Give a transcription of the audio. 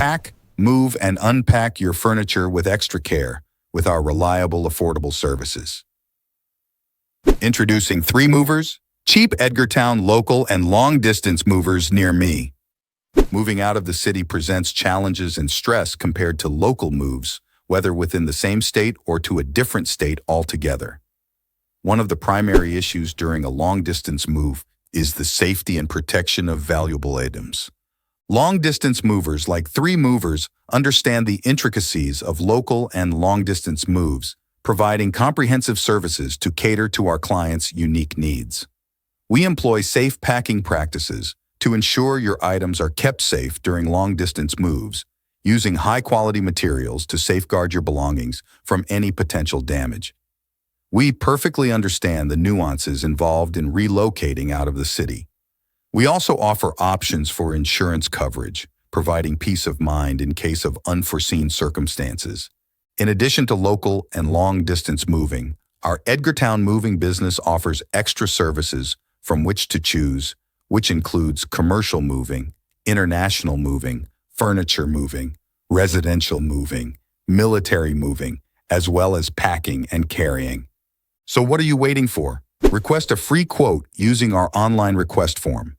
Pack, move, and unpack your furniture with extra care with our reliable, affordable services. Introducing 3 movers, cheap Edgartown local and long-distance movers near me. Moving out of the city presents challenges and stress compared to local moves, whether within the same state or to a different state altogether. One of the primary issues during a long-distance move is the safety and protection of valuable items. Long-distance movers, like 3 movers, understand the intricacies of local and long-distance moves, providing comprehensive services to cater to our clients' unique needs. We employ safe packing practices to ensure your items are kept safe during long-distance moves, using high-quality materials to safeguard your belongings from any potential damage. We perfectly understand the nuances involved in relocating out of the city. We also offer options for insurance coverage, providing peace of mind in case of unforeseen circumstances. In addition to local and long-distance moving, our Edgartown moving business offers extra services from which to choose, which includes commercial moving, international moving, furniture moving, residential moving, military moving, as well as packing and carrying. So what are you waiting for? Request a free quote using our online request form.